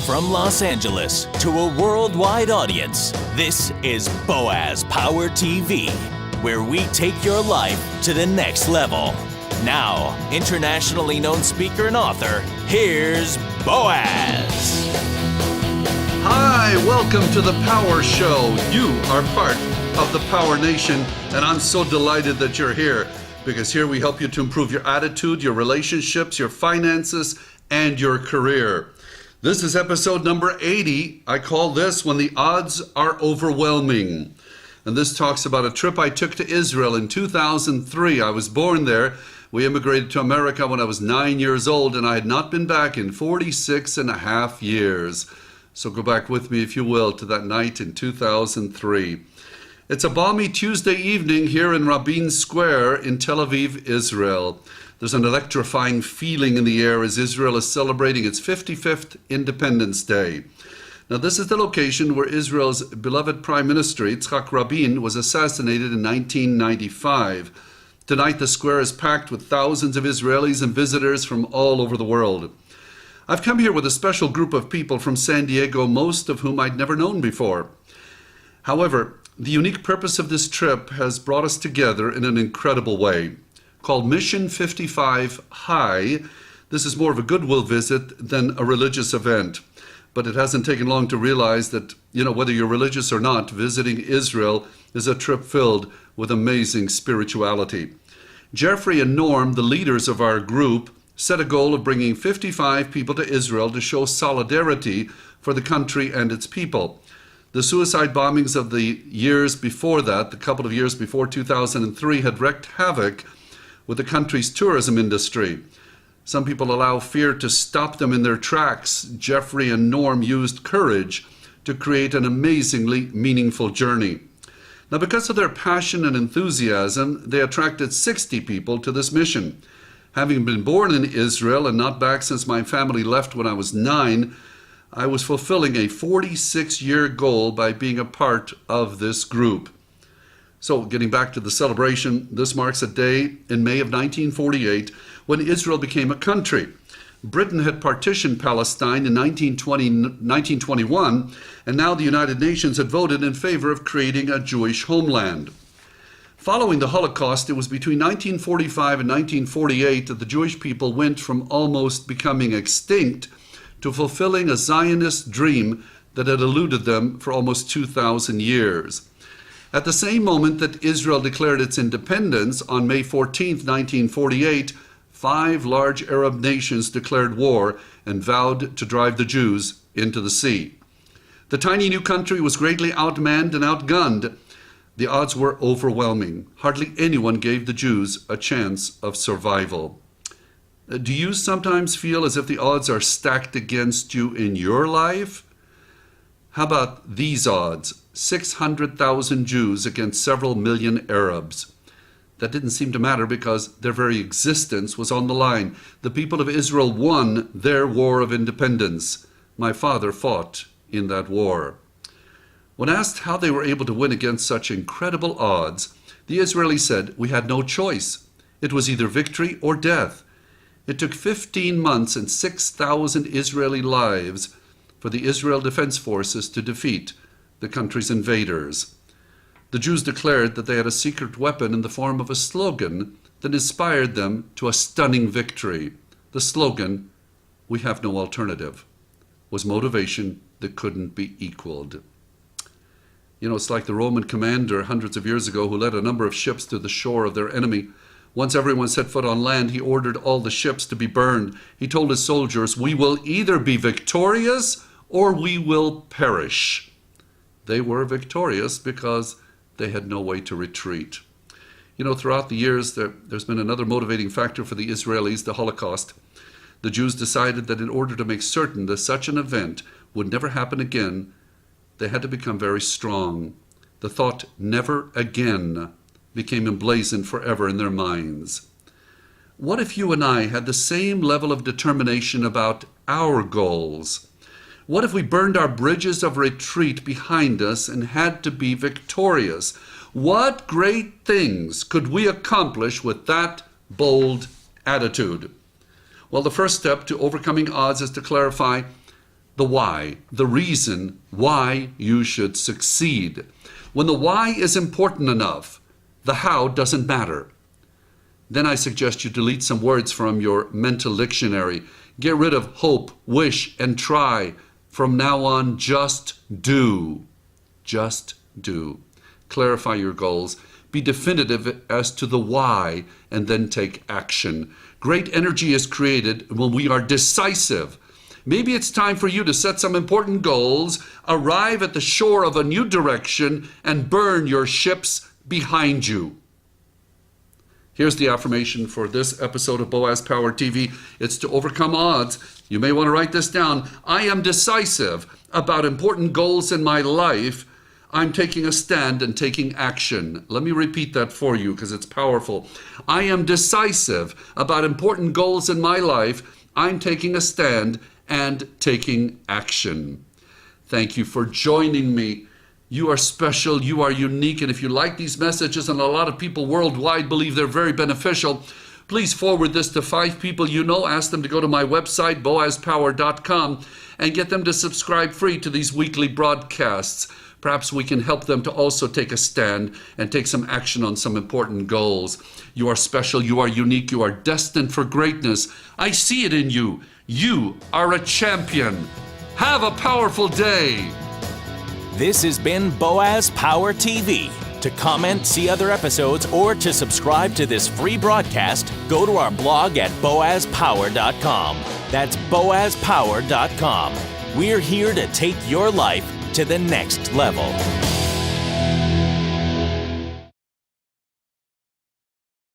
From Los Angeles to a worldwide audience, this is Boaz Power TV, where we take your life to the next level. Now, internationally known speaker and author, here's Boaz. Hi, welcome to the Power Show. You are part of the Power Nation, and I'm so delighted that you're here, because here we help you to improve your attitude, your relationships, your finances, and your career. This is episode number 80. I call this When the Odds Are Overwhelming. And this talks about a trip I took to Israel in 2003. I was born there. We immigrated to America when I was 9 years old, and I had not been back in 46 and a half years. So go back with me, if you will, to that night in 2003. It's a balmy Tuesday evening here in Rabin Square in Tel Aviv, Israel. There's an electrifying feeling in the air as Israel is celebrating its 55th Independence Day. Now, this is the location where Israel's beloved Prime Minister, Yitzhak Rabin, was assassinated in 1995. Tonight, the square is packed with thousands of Israelis and visitors from all over the world. I've come here with a special group of people from San Diego, most of whom I'd never known before. However, the unique purpose of this trip has brought us together in an incredible way. Called Mission 55 High, this is more of a goodwill visit than a religious event. But it hasn't taken long to realize that, whether you're religious or not, visiting Israel is a trip filled with amazing spirituality. Jeffrey and Norm, the leaders of our group, set a goal of bringing 55 people to Israel to show solidarity for the country and its people. The suicide bombings of the years before that, the couple of years before 2003, had wreaked havoc with the country's tourism industry. Some people allow fear to stop them in their tracks. Jeffrey and Norm used courage to create an amazingly meaningful journey. Now, because of their passion and enthusiasm, they attracted 60 people to this mission. Having been born in Israel and not back since my family left when I was 9, I was fulfilling a 46-year goal by being a part of this group. So, getting back to the celebration, this marks a day in May of 1948 when Israel became a country. Britain had partitioned Palestine in 1921, and now the United Nations had voted in favor of creating a Jewish homeland. Following the Holocaust, it was between 1945 and 1948 that the Jewish people went from almost becoming extinct to fulfilling a Zionist dream that had eluded them for almost 2,000 years. At the same moment that Israel declared its independence on May 14, 1948, 5 large Arab nations declared war and vowed to drive the Jews into the sea. The tiny new country was greatly outmanned and outgunned. The odds were overwhelming. Hardly anyone gave the Jews a chance of survival. Do you sometimes feel as if the odds are stacked against you in your life? How about these odds? 600,000 Jews against several million Arabs. That didn't seem to matter because their very existence was on the line. The people of Israel won their war of independence. My father fought in that war. When asked how they were able to win against such incredible odds, the Israelis said, "We had no choice. It was either victory or death." It took 15 months and 6,000 Israeli lives for the Israel Defense Forces to defeat the country's invaders. The Jews declared that they had a secret weapon in the form of a slogan that inspired them to a stunning victory. The slogan, "We have no alternative," was motivation that couldn't be equaled. It's like the Roman commander hundreds of years ago who led a number of ships to the shore of their enemy. Once everyone set foot on land, he ordered all the ships to be burned. He told his soldiers, "We will either be victorious or we will perish." They were victorious because they had no way to retreat. Throughout the years, there's been another motivating factor for the Israelis, the Holocaust. The Jews decided that in order to make certain that such an event would never happen again, they had to become very strong. The thought, "never again," became emblazoned forever in their minds. What if you and I had the same level of determination about our goals? What if we burned our bridges of retreat behind us and had to be victorious? What great things could we accomplish with that bold attitude? Well, the first step to overcoming odds is to clarify the why, the reason why you should succeed. When the why is important enough, the how doesn't matter. Then I suggest you delete some words from your mental dictionary. Get rid of hope, wish, and try. From now on, just do. Just do. Clarify your goals. Be definitive as to the why, and then take action. Great energy is created when we are decisive. Maybe it's time for you to set some important goals, arrive at the shore of a new direction, and burn your ships behind you. Here's the affirmation for this episode of Boaz Power TV. It's to overcome odds. You may want to write this down. I am decisive about important goals in my life. I'm taking a stand and taking action. Let me repeat that for you because it's powerful. I am decisive about important goals in my life. I'm taking a stand and taking action. Thank you for joining me. You are special, you are unique, and if you like these messages, and a lot of people worldwide believe they're very beneficial, please forward this to 5 people you know. Ask them to go to my website, boazpower.com, and get them to subscribe free to these weekly broadcasts. Perhaps we can help them to also take a stand and take some action on some important goals. You are special, you are unique, you are destined for greatness. I see it in you. You are a champion. Have a powerful day. This has been Boaz Power TV. To comment, see other episodes, or to subscribe to this free broadcast, go to our blog at boazpower.com. That's boazpower.com. We're here to take your life to the next level.